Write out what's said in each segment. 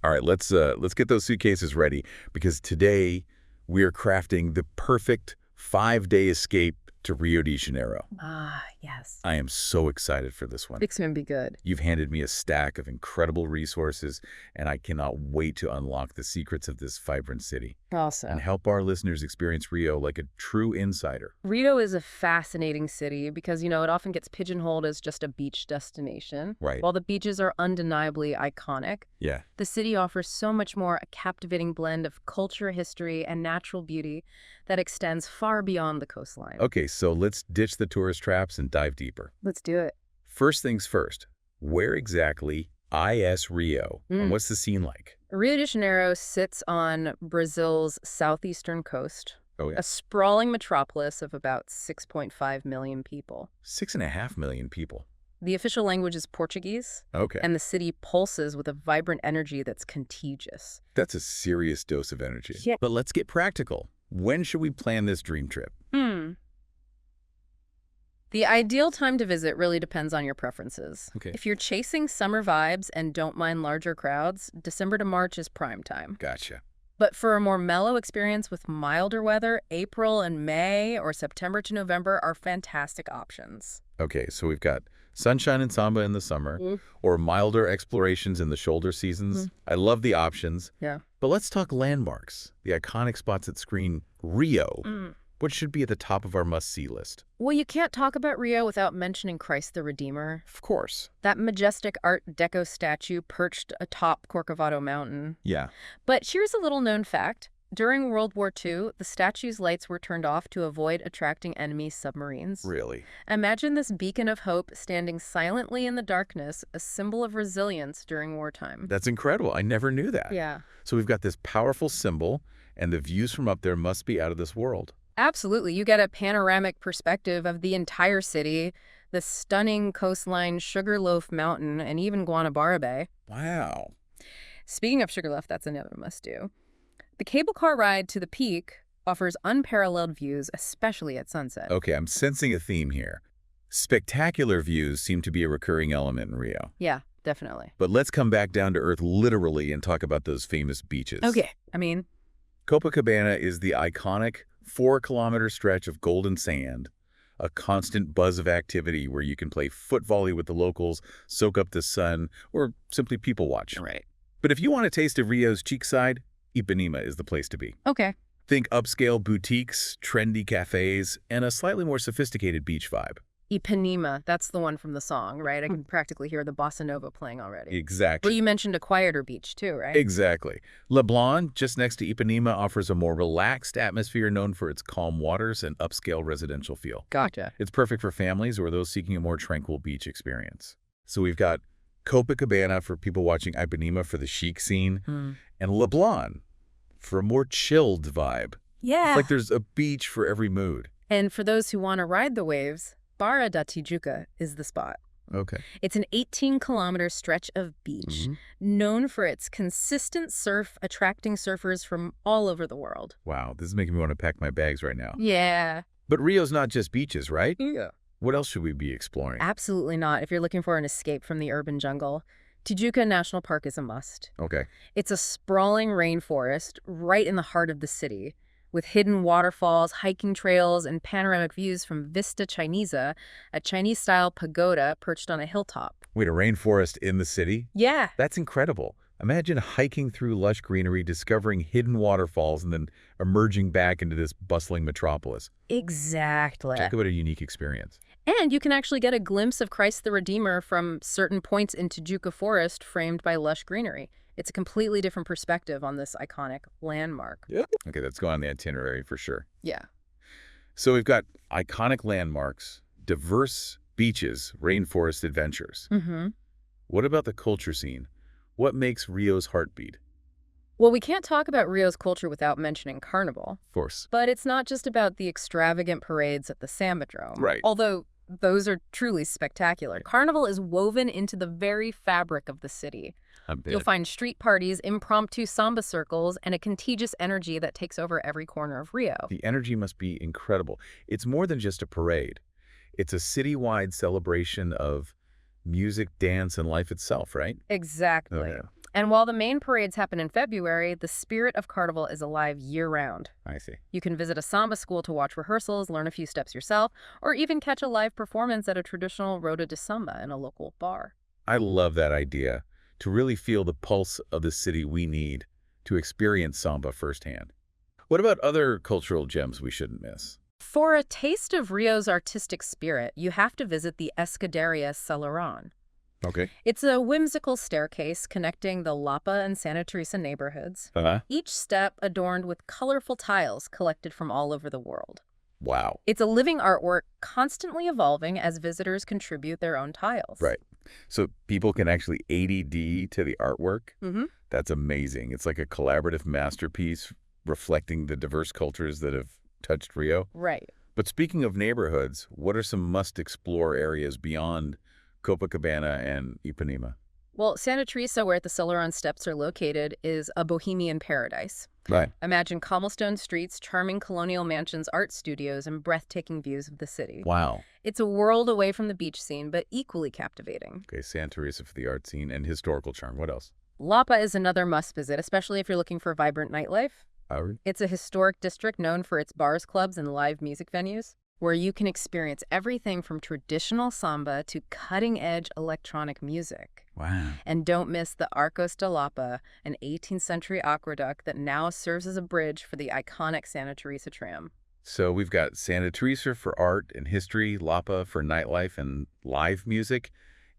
All right, let's get those suitcases ready because today we are crafting the perfect 5-day escape to Rio de Janeiro. Ah, yes. I am so excited for this one. It's going to be good. You've handed me a stack of incredible resources, and I cannot wait to unlock the secrets of this vibrant city Awesome. and help our listeners experience Rio like a true insider. Rio is a fascinating city because, it often gets pigeonholed as just a beach destination. Right. While the beaches are undeniably iconic, Yeah. the city offers so much more, a captivating blend of culture, history, and natural beauty that extends far beyond the coastline. Okay, so let's ditch the tourist traps and dive deeper. Let's do it. First things first, where exactly is Rio, and what's the scene like? Rio de Janeiro sits on Brazil's southeastern coast, Oh, yeah. a sprawling metropolis of about 6.5 million people. 6.5 million people. The official language is Portuguese, Okay. and the city pulses with a vibrant energy that's contagious. That's a serious dose of energy. Yeah. But let's get practical. When should we plan this dream trip? The ideal time to visit really depends on your preferences. Okay. If you're chasing summer vibes and don't mind larger crowds, December to March is prime time. Gotcha. But for a more mellow experience with milder weather, April and May or September to November are fantastic options. Okay, so we've got sunshine and samba in the summer, or milder explorations in the shoulder seasons. I love the options. Yeah. But let's talk landmarks, the iconic spots that screen Rio. What should be at the top of our must-see list? Well, you can't talk about Rio without mentioning Christ the Redeemer. Of course. That majestic Art Deco statue perched atop Corcovado Mountain. Yeah. But here's a little-known fact. During World War II, the statue's lights were turned off to avoid attracting enemy submarines. Really? Imagine this beacon of hope standing silently in the darkness, a symbol of resilience during wartime. That's incredible. I never knew that. Yeah. So we've got this powerful symbol, and the views from up there must be out of this world. Absolutely. You get a panoramic perspective of the entire city, the stunning coastline, Sugarloaf Mountain, and even Guanabara Bay. Wow. Speaking of Sugarloaf, that's another must-do. The cable car ride to the peak offers unparalleled views, especially at sunset. Okay, I'm sensing a theme here. Spectacular views seem to be a recurring element in Rio. Yeah, definitely. But let's come back down to earth literally and talk about those famous beaches. Okay. Copacabana is the iconic 4-kilometer stretch of golden sand, a constant buzz of activity where you can play foot volley with the locals, soak up the sun, or simply people watch. Right. But if you want a taste of Rio's cheek side, Ipanema is the place to be. Okay. Think upscale boutiques, trendy cafes, and a slightly more sophisticated beach vibe. Ipanema, that's the one from the song, right? I can practically hear the bossa nova playing already. Exactly. But you mentioned a quieter beach too, right? Exactly. Leblon, just next to Ipanema, offers a more relaxed atmosphere known for its calm waters and upscale residential feel. Gotcha. It's perfect for families or those seeking a more tranquil beach experience. So we've got Copacabana for people watching Ipanema for the chic scene, and Leblon for a more chilled vibe. Yeah. It's like there's a beach for every mood. And for those who want to ride the waves, Barra da Tijuca is the spot. Okay. It's an 18-kilometer stretch of beach, known for its consistent surf, attracting surfers from all over the world. Wow, this is making me want to pack my bags right now. Yeah. But Rio's not just beaches, right? Yeah. What else should we be exploring? Absolutely not. If you're looking for an escape from the urban jungle, Tijuca National Park is a must. Okay. It's a sprawling rainforest right in the heart of the city, with hidden waterfalls, hiking trails, and panoramic views from Vista Chinesa, a Chinese-style pagoda perched on a hilltop. Wait, a rainforest in the city? Yeah. That's incredible. Imagine hiking through lush greenery, discovering hidden waterfalls, and then emerging back into this bustling metropolis. Exactly. Talk about a unique experience. And you can actually get a glimpse of Christ the Redeemer from certain points in Tijuca Forest framed by lush greenery. It's a completely different perspective on this iconic landmark. Yeah. Okay, that's going on the itinerary for sure. Yeah. So we've got iconic landmarks, diverse beaches, rainforest adventures. What about the culture scene? What makes Rio's heartbeat? Well, we can't talk about Rio's culture without mentioning Carnival. Of course. But it's not just about the extravagant parades at the Sambadrome. Right. Although those are truly spectacular. Carnival is woven into the very fabric of the city. A bit. You'll find street parties, impromptu samba circles, and a contagious energy that takes over every corner of Rio. The energy must be incredible. It's more than just a parade. It's a citywide celebration of music, dance, and life itself, right? Exactly. Okay. And while the main parades happen in February, the spirit of Carnival is alive year-round. I see. You can visit a samba school to watch rehearsals, learn a few steps yourself, or even catch a live performance at a traditional Roda de Samba in a local bar. I love that idea, to really feel the pulse of the city we need to experience samba firsthand. What about other cultural gems we shouldn't miss? For a taste of Rio's artistic spirit, you have to visit the Escadaria Selarón. Okay. It's a whimsical staircase connecting the Lapa and Santa Teresa neighborhoods, each step adorned with colorful tiles collected from all over the world. Wow. It's a living artwork constantly evolving as visitors contribute their own tiles. Right. So people can actually ADD to the artwork? Mm-hmm. That's amazing. It's like a collaborative masterpiece reflecting the diverse cultures that have touched Rio. Right. But speaking of neighborhoods, what are some must-explore areas beyond Copacabana and Ipanema? Well, Santa Teresa, where the Selarón steps are located, is a bohemian paradise. Right. Imagine cobblestone streets, charming colonial mansions, art studios, and breathtaking views of the city. Wow. It's a world away from the beach scene, but equally captivating. Okay, Santa Teresa for the art scene and historical charm. What else? Lapa is another must-visit, especially if you're looking for vibrant nightlife. It's a historic district known for its bars, clubs, and live music venues, where you can experience everything from traditional samba to cutting-edge electronic music. Wow. And don't miss the Arcos de Lapa, an 18th century aqueduct that now serves as a bridge for the iconic Santa Teresa tram. So we've got Santa Teresa for art and history, Lapa for nightlife and live music.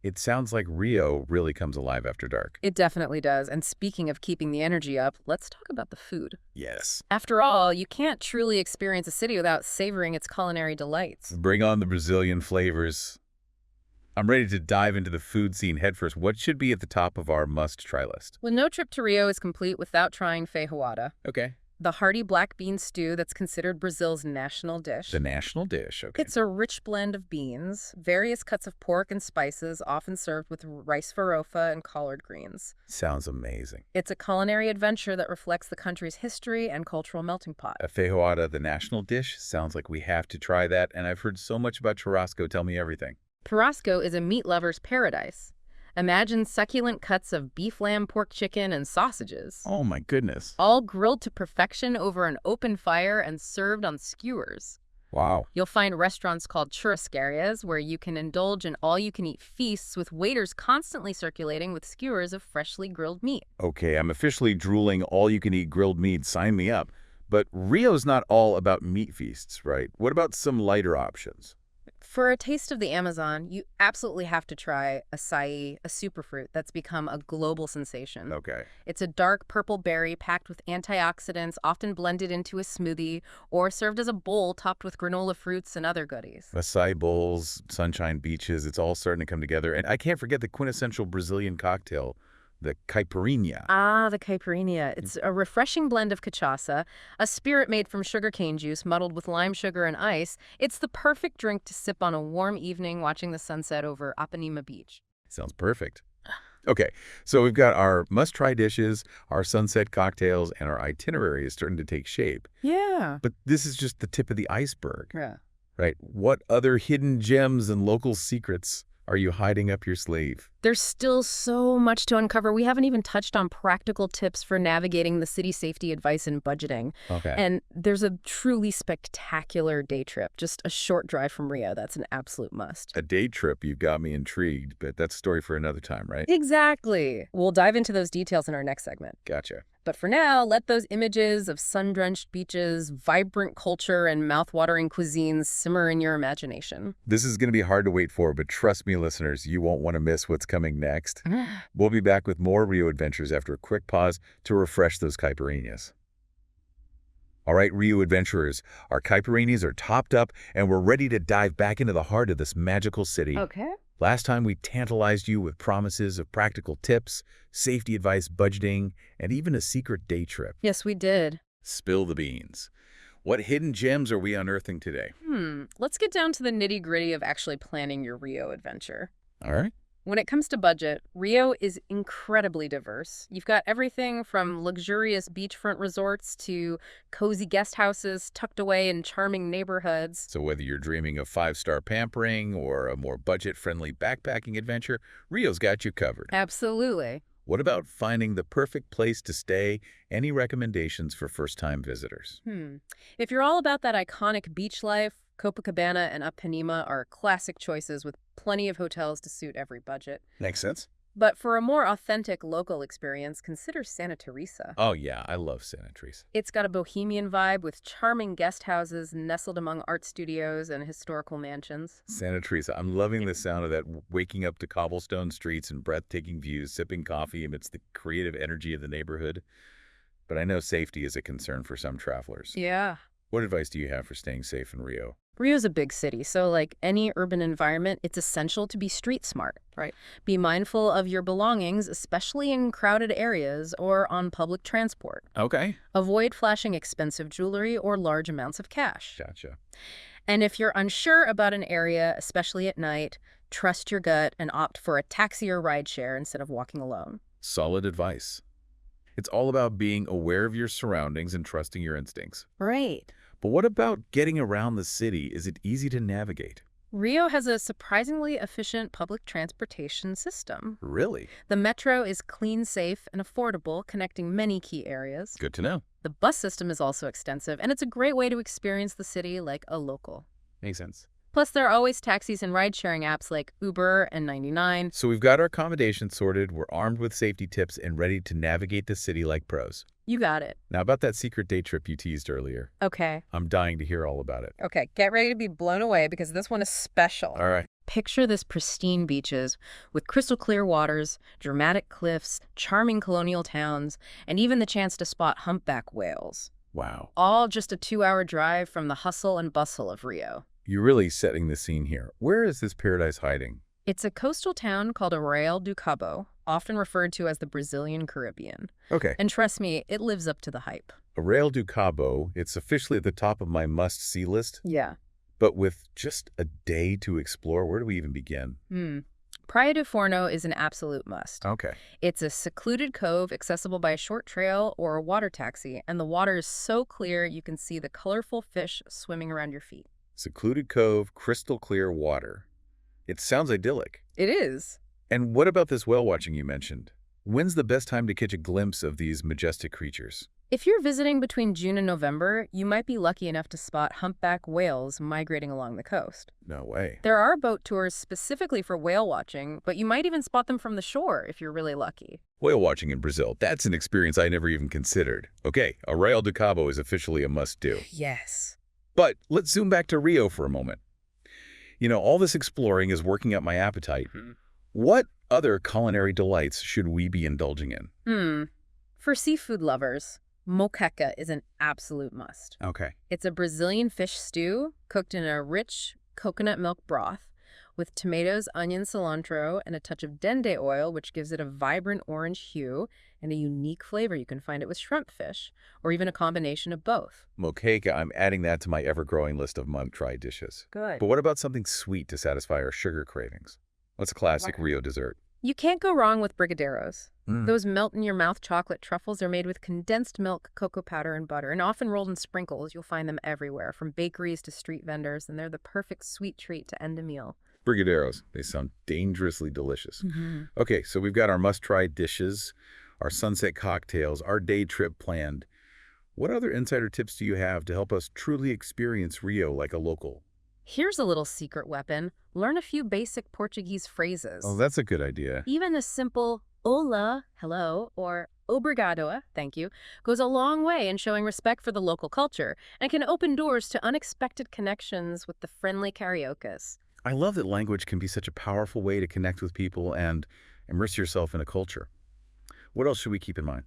It sounds like Rio really comes alive after dark. It definitely does. And speaking of keeping the energy up, let's talk about the food. Yes. After all, you can't truly experience a city without savoring its culinary delights. Bring on the Brazilian flavors. I'm ready to dive into the food scene headfirst. What should be at the top of our must-try list? Well, no trip to Rio is complete without trying feijoada. Okay. The hearty black bean stew that's considered Brazil's national dish. The national dish, okay. It's a rich blend of beans, various cuts of pork and spices, often served with rice farofa and collard greens. Sounds amazing. It's a culinary adventure that reflects the country's history and cultural melting pot. A feijoada, the national dish, sounds like we have to try that, and I've heard so much about churrasco. Tell me everything. Churrasco is a meat lover's paradise. Imagine succulent cuts of beef, lamb, pork, chicken, and sausages. Oh my goodness. All grilled to perfection over an open fire and served on skewers. Wow. You'll find restaurants called churrascarias where you can indulge in all-you-can-eat feasts with waiters constantly circulating with skewers of freshly grilled meat. Okay, I'm officially drooling all-you-can-eat grilled meat. Sign me up. But Rio's not all about meat feasts, right? What about some lighter options? For a taste of the Amazon, you absolutely have to try acai, a superfruit that's become a global sensation. Okay. It's a dark purple berry packed with antioxidants, often blended into a smoothie, or served as a bowl topped with granola fruits and other goodies. Acai bowls, sunshine beaches, it's all starting to come together. And I can't forget the quintessential Brazilian cocktail, the caipirinha. Ah, the caipirinha. It's a refreshing blend of cachaça, a spirit made from sugarcane juice muddled with lime sugar and ice. It's the perfect drink to sip on a warm evening watching the sunset over Ipanema Beach. Sounds perfect. Okay, so we've got our must-try dishes, our sunset cocktails, and our itinerary is starting to take shape. Yeah. But this is just the tip of the iceberg, Yeah. right? What other hidden gems and local secrets are you hiding up your sleeve? There's still so much to uncover. We haven't even touched on practical tips for navigating the city safety advice and budgeting. Okay. And there's a truly spectacular day trip, just a short drive from Rio. That's an absolute must. A day trip, you've got me intrigued, but that's a story for another time, right? Exactly. We'll dive into those details in our next segment. Gotcha. But for now, let those images of sun-drenched beaches, vibrant culture, and mouth-watering cuisines simmer in your imagination. This is going to be hard to wait for, but trust me, listeners, you won't want to miss what's coming next. We'll be back with more Rio adventures after a quick pause to refresh those caipirinhas. All right, Rio adventurers, our caipirinhas are topped up, and we're ready to dive back into the heart of this magical city. Okay. Last time we tantalized you with promises of practical tips, safety advice, budgeting, and even a secret day trip. Yes, we did. Spill the beans. What hidden gems are we unearthing today? Let's get down to the nitty-gritty of actually planning your Rio adventure. All right. When it comes to budget, Rio is incredibly diverse. You've got everything from luxurious beachfront resorts to cozy guest houses tucked away in charming neighborhoods. So whether you're dreaming of five-star pampering or a more budget-friendly backpacking adventure, Rio's got you covered. Absolutely. What about finding the perfect place to stay? Any recommendations for first-time visitors? If you're all about that iconic beach life, Copacabana and Ipanema are classic choices with plenty of hotels to suit every budget. Makes sense. But for a more authentic local experience, consider Santa Teresa. Oh, yeah, I love Santa Teresa. It's got a bohemian vibe with charming guest houses nestled among art studios and historical mansions. Santa Teresa, I'm loving the sound of that, waking up to cobblestone streets and breathtaking views, sipping coffee amidst the creative energy of the neighborhood. But I know safety is a concern for some travelers. Yeah. What advice do you have for staying safe in Rio? Rio's a big city, so like any urban environment, it's essential to be street smart. Right. Be mindful of your belongings, especially in crowded areas or on public transport. Okay. Avoid flashing expensive jewelry or large amounts of cash. Gotcha. And if you're unsure about an area, especially at night, trust your gut and opt for a taxi or rideshare instead of walking alone. Solid advice. It's all about being aware of your surroundings and trusting your instincts. Right. But what about getting around the city? Is it easy to navigate? Rio has a surprisingly efficient public transportation system. Really? The metro is clean, safe, and affordable, connecting many key areas. Good to know. The bus system is also extensive, and it's a great way to experience the city like a local. Makes sense. Plus, there are always taxis and ride-sharing apps like Uber and 99. So we've got our accommodations sorted, we're armed with safety tips, and ready to navigate the city like pros. You got it. Now about that secret day trip you teased earlier. Okay. I'm dying to hear all about it. Okay, get ready to be blown away because this one is special. All right. Picture this pristine beaches with crystal clear waters, dramatic cliffs, charming colonial towns, and even the chance to spot humpback whales. Wow. All just a 2-hour drive from the hustle and bustle of Rio. You're really setting the scene here. Where is this paradise hiding? It's a coastal town called Arraial do Cabo, often referred to as the Brazilian Caribbean. Okay. And trust me, it lives up to the hype. Arraial do Cabo, it's officially at the top of my must-see list. Yeah. But with just a day to explore, where do we even begin? Praia do Forno is an absolute must. Okay. It's a secluded cove accessible by a short trail or a water taxi, and the water is so clear you can see the colorful fish swimming around your feet. Secluded cove, crystal clear water. It sounds idyllic. It is. And what about this whale watching you mentioned? When's the best time to catch a glimpse of these majestic creatures? If you're visiting between June and November, you might be lucky enough to spot humpback whales migrating along the coast. No way. There are boat tours specifically for whale watching, but you might even spot them from the shore if you're really lucky. Whale watching in Brazil, that's an experience I never even considered. Okay, Arraial do Cabo is officially a must-do. Yes. But let's zoom back to Rio for a moment. You know, all this exploring is working up my appetite. What other culinary delights should we be indulging in? For seafood lovers, moqueca is an absolute must. Okay. It's a Brazilian fish stew cooked in a rich coconut milk broth with tomatoes, onion, cilantro, and a touch of dende oil, which gives it a vibrant orange hue and a unique flavor. You can find it with shrimp fish, or even a combination of both. Moqueca, I'm adding that to my ever-growing list of must-try dishes. Good. But what about something sweet to satisfy our sugar cravings? What's a classic Rio dessert? You can't go wrong with brigadeiros. Those melt-in-your-mouth chocolate truffles are made with condensed milk, cocoa powder, and butter, and often rolled in sprinkles. You'll find them everywhere, from bakeries to street vendors, and they're the perfect sweet treat to end a meal. Brigadeiros. They sound dangerously delicious. Okay, so we've got our must-try dishes, our sunset cocktails, our day trip planned. What other insider tips do you have to help us truly experience Rio like a local? Here's a little secret weapon. Learn a few basic Portuguese phrases. Oh, that's a good idea. Even a simple hola, hello, or obrigado, thank you, goes a long way in showing respect for the local culture and can open doors to unexpected connections with the friendly cariocas. I love that language can be such a powerful way to connect with people and immerse yourself in a culture. What else should we keep in mind?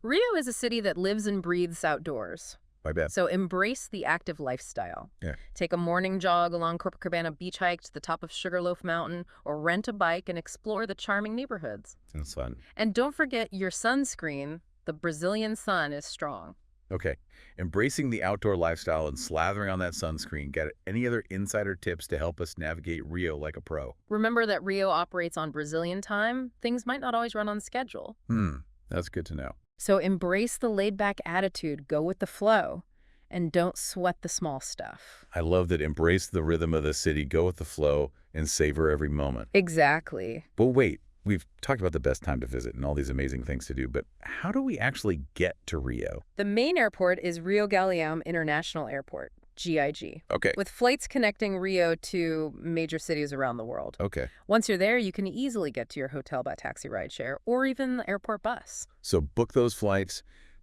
Rio is a city that lives and breathes outdoors. I bet. So embrace the active lifestyle. Yeah. Take a morning jog along Copacabana beach hike to the top of Sugarloaf Mountain, or rent a bike and explore the charming neighborhoods. Sounds fun. And don't forget your sunscreen. The Brazilian sun is strong. Okay. Embracing the outdoor lifestyle and slathering on that sunscreen. Got any other insider tips to help us navigate Rio like a pro? Remember that Rio operates on Brazilian time. Things might not always run on schedule. That's good to know. So embrace the laid-back attitude, go with the flow, and don't sweat the small stuff. I love that. Embrace the rhythm of the city, go with the flow, and savor every moment. Exactly. But wait, We've talked about the best time to visit and all these amazing things to do, but how do we actually get to Rio? The main airport is Rio Galeão International Airport, GIG, Okay. with flights connecting Rio to major cities around the world. Okay. Once you're there, you can easily get to your hotel by taxi rideshare or even the airport bus. So book those flights,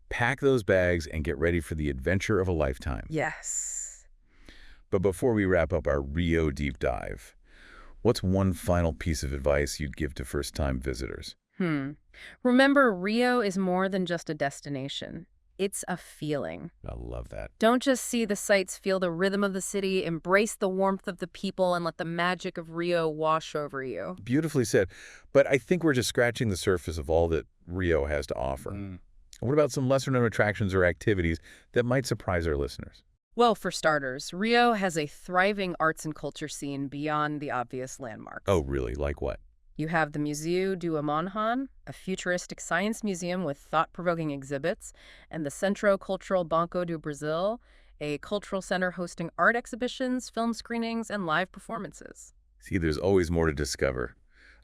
pack those bags, and get ready for the adventure of a lifetime. Yes. But before we wrap up our Rio deep dive, what's one final piece of advice you'd give to first-time visitors? Remember, Rio is more than just a destination. It's a feeling. I love that. Don't just see the sights, feel the rhythm of the city, embrace the warmth of the people, and let the magic of Rio wash over you. Beautifully said. But I think we're just scratching the surface of all that Rio has to offer. What about some lesser-known attractions or activities that might surprise our listeners? Well, for starters, Rio has a thriving arts and culture scene beyond the obvious landmarks. Oh, really? Like what? You have the Museu do Amanhã, a futuristic science museum with thought-provoking exhibits, and the Centro Cultural Banco do Brasil, a cultural center hosting art exhibitions, film screenings, and live performances. See, there's always more to discover.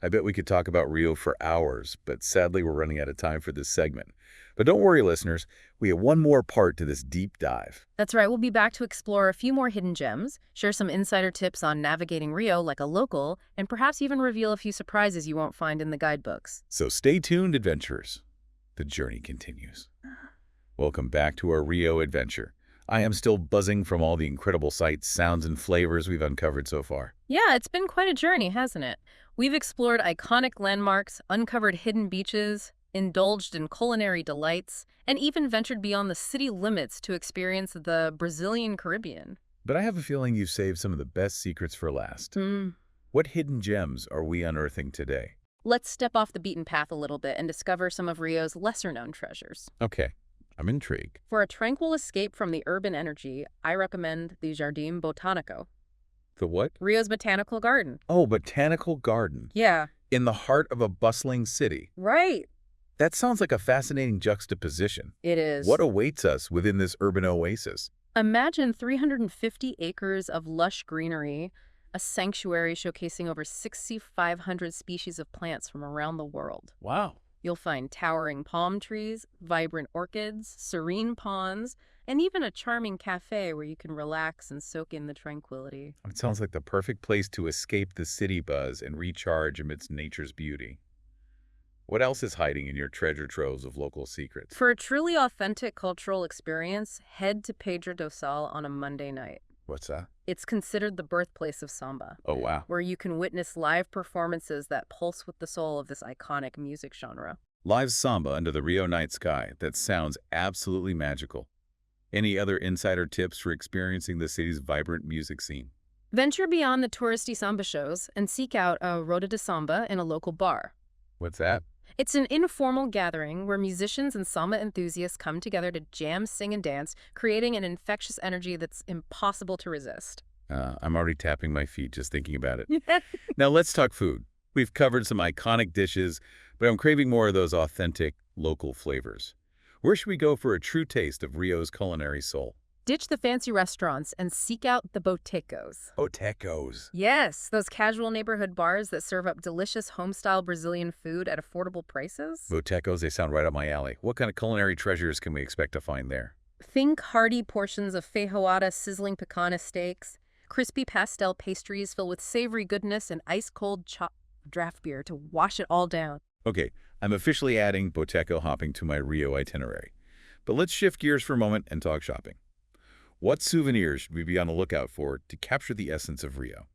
I bet we could talk about Rio for hours, but sadly we're running out of time for this segment. But don't worry, listeners. We have one more part to this deep dive. That's right, we'll be back to explore a few more hidden gems, share some insider tips on navigating Rio like a local, and perhaps even reveal a few surprises you won't find in the guidebooks. So stay tuned, adventurers. The journey continues. Welcome back to our Rio adventure. I am still buzzing from all the incredible sights, sounds, and flavors we've uncovered so far. Yeah, it's been quite a journey, hasn't it? We've explored iconic landmarks, uncovered hidden beaches, indulged in culinary delights, and even ventured beyond the city limits to experience the Brazilian Caribbean. But I have a feeling you've saved some of the best secrets for last. What hidden gems are we unearthing today? Let's step off the beaten path a little bit and discover some of Rio's lesser-known treasures. Okay, I'm intrigued. For a tranquil escape from the urban energy, I recommend the Jardim Botânico. The what? Rio's botanical garden. Oh, botanical garden. Yeah. In the heart of a bustling city. Right. That sounds like a fascinating juxtaposition. It is. What awaits us within this urban oasis? Imagine 350 acres of lush greenery, a sanctuary showcasing over 6,500 species of plants from around the world. Wow. You'll find towering palm trees, vibrant orchids, serene ponds, and even a charming cafe where you can relax and soak in the tranquility. It sounds like the perfect place to escape the city buzz and recharge amidst nature's beauty. What else is hiding in your treasure troves of local secrets? For a truly authentic cultural experience, head to Pedro do Sal on a Monday night. What's that? It's considered the birthplace of samba, Oh, wow. where you can witness live performances that pulse with the soul of this iconic music genre. Live samba under the Rio night sky. That sounds absolutely magical. Any other insider tips for experiencing the city's vibrant music scene? Venture beyond the touristy samba shows and seek out a roda de samba in a local bar. What's that? It's an informal gathering where musicians and samba enthusiasts come together to jam, sing, and dance, creating an infectious energy that's impossible to resist. I'm already tapping my feet just thinking about it. Now let's talk food. We've covered some iconic dishes, but I'm craving more of those authentic, local flavors. Where should we go for a true taste of Rio's culinary soul? Ditch the fancy restaurants and seek out the botecos. Botecos. Yes, those casual neighborhood bars that serve up delicious home-style Brazilian food at affordable prices. Botecos, they sound right up my alley. What kind of culinary treasures can we expect to find there? Think hearty portions of feijoada, sizzling picana steaks, crispy pastel pastries filled with savory goodness, and ice-cold draft beer to wash it all down. Okay, I'm officially adding Boteco hopping to my Rio itinerary. But let's shift gears for a moment and talk shopping. What souvenirs should we be on the lookout for to capture the essence of Rio?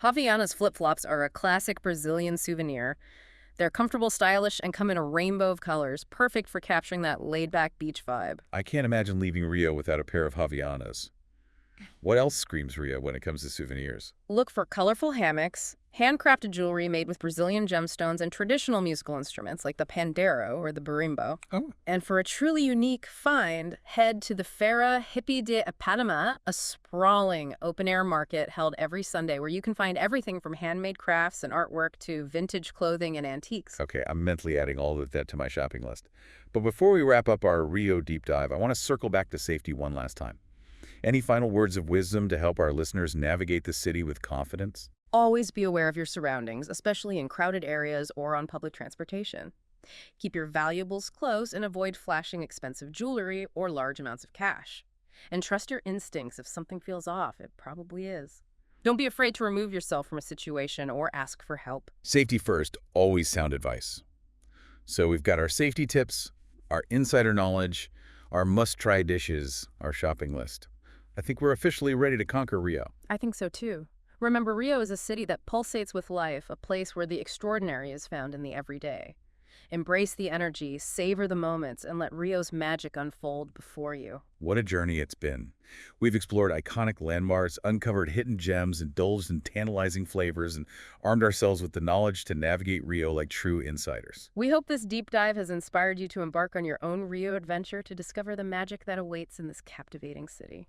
Havaianas flip-flops are a classic Brazilian souvenir. They're comfortable, stylish, and come in a rainbow of colors, perfect for capturing that laid-back beach vibe. I can't imagine leaving Rio without a pair of Havaianas. What else screams Rio when it comes to souvenirs? Look for colorful hammocks, handcrafted jewelry made with Brazilian gemstones, and traditional musical instruments like the pandeiro or the berimbau. Oh. And for a truly unique find, head to the Feira Hippie de Ipanema, a sprawling open-air market held every Sunday where you can find everything from handmade crafts and artwork to vintage clothing and antiques. Okay, I'm mentally adding all of that to my shopping list. But before we wrap up our Rio deep dive, I want to circle back to safety one last time. Any final words of wisdom to help our listeners navigate the city with confidence? Always be aware of your surroundings, especially in crowded areas or on public transportation. Keep your valuables close and avoid flashing expensive jewelry or large amounts of cash. And trust your instincts. If something feels off, it probably is. Don't be afraid to remove yourself from a situation or ask for help. Safety first, always sound advice. So we've got our safety tips, our insider knowledge, our must-try dishes, our shopping list. I think we're officially ready to conquer Rio. I think so too. Remember, Rio is a city that pulsates with life, a place where the extraordinary is found in the everyday. Embrace the energy, savor the moments, and let Rio's magic unfold before you. What a journey it's been. We've explored iconic landmarks, uncovered hidden gems, indulged in tantalizing flavors, and armed ourselves with the knowledge to navigate Rio like true insiders. We hope this deep dive has inspired you to embark on your own Rio adventure to discover the magic that awaits in this captivating city.